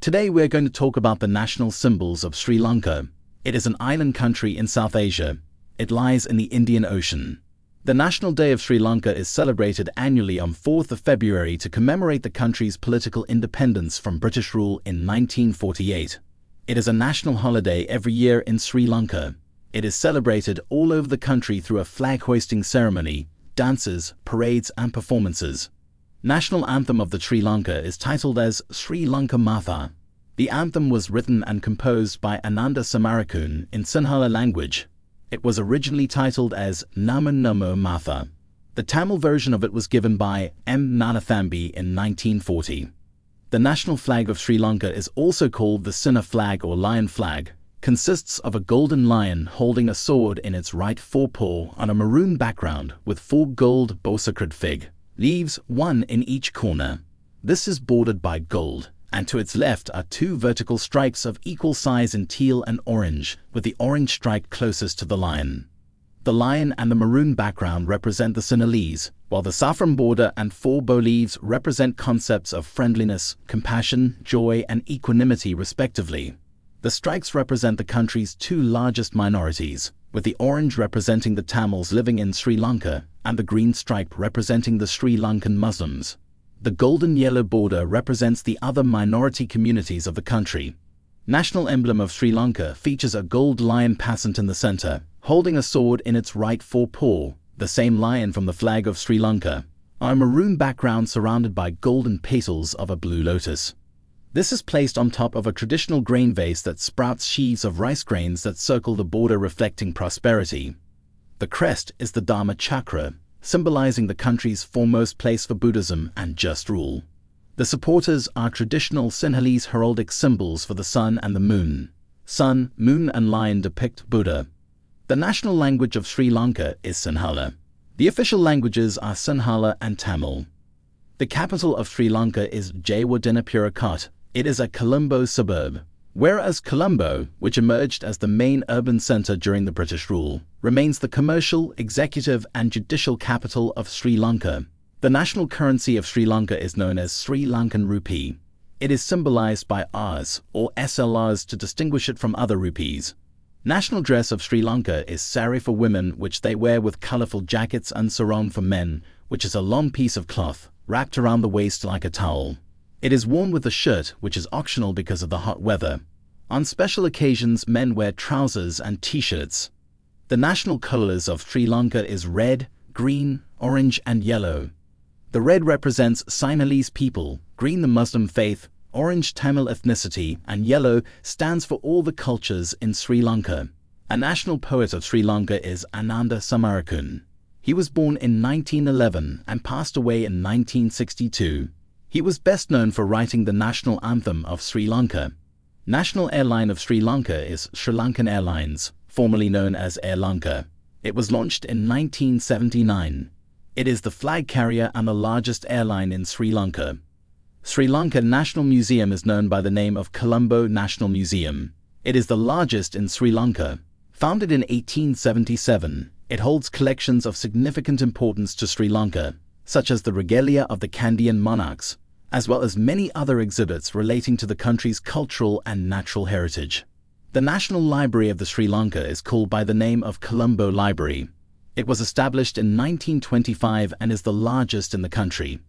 Today we're going to talk about the national symbols of Sri Lanka. It is an island country in South Asia. It lies in the Indian Ocean. The National Day of Sri Lanka is celebrated annually on 4th of February to commemorate the country's political independence from British rule in 1948. It is a national holiday every year in Sri Lanka. It is celebrated all over the country through a flag-hoisting ceremony, dances, parades and performances. National anthem of the Sri Lanka is titled as Sri Lanka Matha. The anthem was written and composed by Ananda Samarakun in Sinhala language. It was originally titled as Nama Namo Matha. The Tamil version of it was given by M. Nanathambi in 1940. The national flag of Sri Lanka is also called the Sinha flag or lion flag. Consists of a golden lion holding a sword in its right forepaw on a maroon background with 4 gold bosakred fig leaves, 1 in each corner. This is bordered by gold, and to its left are 2 vertical stripes of equal size in teal and orange, with the orange stripe closest to the lion. The lion and the maroon background represent the Sinhalese, while the saffron border and 4 bow leaves represent concepts of friendliness, compassion, joy, and equanimity respectively. The stripes represent the country's 2 largest minorities, with the orange representing the Tamils living in Sri Lanka and the green stripe representing the Sri Lankan Muslims. The golden-yellow border represents the other minority communities of the country. National emblem of Sri Lanka features a gold lion passant in the center, holding a sword in its right forepaw, the same lion from the flag of Sri Lanka, on a maroon background surrounded by golden petals of a blue lotus. This is placed on top of a traditional grain vase that sprouts sheaves of rice grains that circle the border, reflecting prosperity. The crest is the Dharma chakra, symbolizing the country's foremost place for Buddhism and just rule. The supporters are traditional Sinhalese heraldic symbols for the sun and the moon. Sun, moon and lion depict Buddha. The national language of Sri Lanka is Sinhala. The official languages are Sinhala and Tamil. The capital of Sri Lanka is Jayawardenepura. It is a Colombo suburb, whereas Colombo, which emerged as the main urban center during the British rule, remains the commercial, executive and judicial capital of Sri Lanka. The national currency of Sri Lanka is known as Sri Lankan rupee. It is symbolized by Rs or SLRs to distinguish it from other rupees. National dress of Sri Lanka is sari for women, which they wear with colorful jackets, and sarong for men, which is a long piece of cloth wrapped around the waist like a towel. It is worn with a shirt, which is optional because of the hot weather. On special occasions, men wear trousers and t-shirts. The national colors of Sri Lanka is red, green, orange and yellow. The red represents Sinhalese people, green the Muslim faith, orange Tamil ethnicity, and yellow stands for all the cultures in Sri Lanka. A national poet of Sri Lanka is Ananda Samarakun. He was born in 1911 and passed away in 1962. He was best known for writing the national anthem of Sri Lanka. National airline of Sri Lanka is Sri Lankan Airlines, formerly known as Air Lanka. It was launched in 1979. It is the flag carrier and the largest airline in Sri Lanka. Sri Lanka National Museum is known by the name of Colombo National Museum. It is the largest in Sri Lanka. Founded in 1877, it holds collections of significant importance to Sri Lanka, such as the regalia of the Kandyan monarchs, as well as many other exhibits relating to the country's cultural and natural heritage. The National Library of the Sri Lanka is called by the name of Colombo Library. It was established in 1925 and is the largest in the country.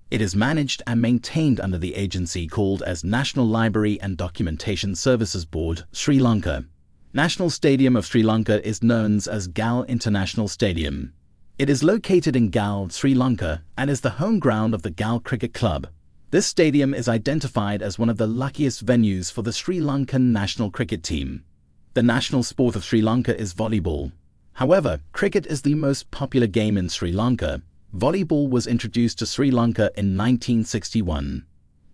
It is managed and maintained under the agency called as National Library and Documentation Services Board, Sri Lanka. National Stadium of Sri Lanka is known as Gal International Stadium. It is located in Gal, Sri Lanka, and is the home ground of the Gal Cricket Club. This stadium is identified as one of the luckiest venues for the Sri Lankan national cricket team. The national sport of Sri Lanka is volleyball. However, cricket is the most popular game in Sri Lanka. Volleyball was introduced to Sri Lanka in 1961.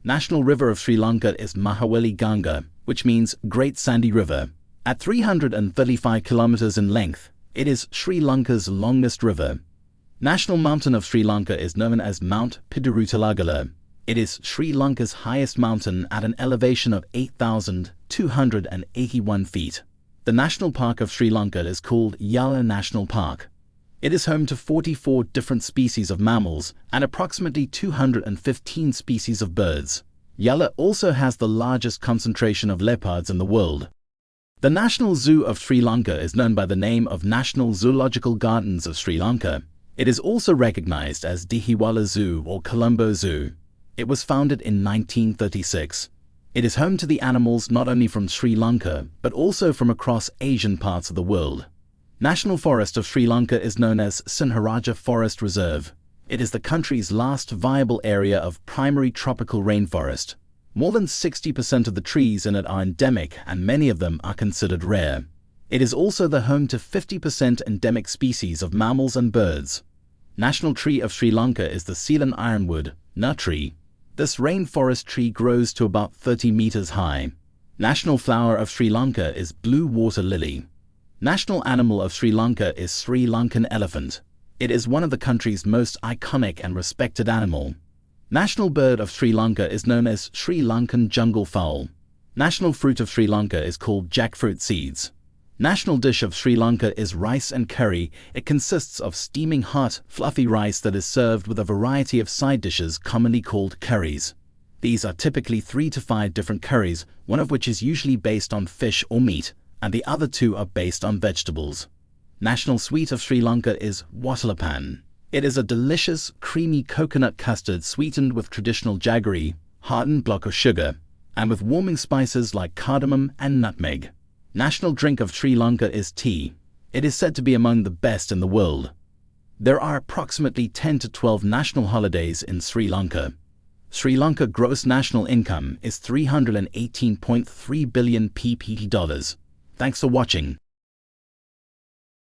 National river of Sri Lanka is Mahaweli Ganga, which means Great Sandy River. At 335 kilometers in length, it is Sri Lanka's longest river. National mountain of Sri Lanka is known as Mount Pidirutalagala. It is Sri Lanka's highest mountain at an elevation of 8,281 feet. The national park of Sri Lanka is called Yala National Park. It is home to 44 different species of mammals and approximately 215 species of birds. Yala also has the largest concentration of leopards in the world. The National Zoo of Sri Lanka is known by the name of National Zoological Gardens of Sri Lanka. It is also recognized as Dehiwala Zoo or Colombo Zoo. It was founded in 1936. It is home to the animals not only from Sri Lanka, but also from across Asian parts of the world. National Forest of Sri Lanka is known as Sinharaja Forest Reserve. It is the country's last viable area of primary tropical rainforest. More than 60% of the trees in it are endemic and many of them are considered rare. It is also the home to 50% endemic species of mammals and birds. National tree of Sri Lanka is the Ceylon ironwood, nut tree. This rainforest tree grows to about 30 meters high. National flower of Sri Lanka is blue water lily. National animal of Sri Lanka is Sri Lankan elephant. It is one of the country's most iconic and respected animal. National bird of Sri Lanka is known as Sri Lankan jungle fowl. National fruit of Sri Lanka is called jackfruit seeds. National dish of Sri Lanka is rice and curry. It consists of steaming hot, fluffy rice that is served with a variety of side dishes commonly called curries. These are typically 3 to 5 different curries, one of which is usually based on fish or meat, and the other 2 are based on vegetables. National sweet of Sri Lanka is watalapan. It is a delicious, creamy coconut custard sweetened with traditional jaggery, hardened block of sugar, and with warming spices like cardamom and nutmeg. National drink of Sri Lanka is tea. It is said to be among the best in the world. There are approximately 10 to 12 national holidays in Sri Lanka. Sri Lanka gross national income is $318.3 billion PPT. Thanks for watching.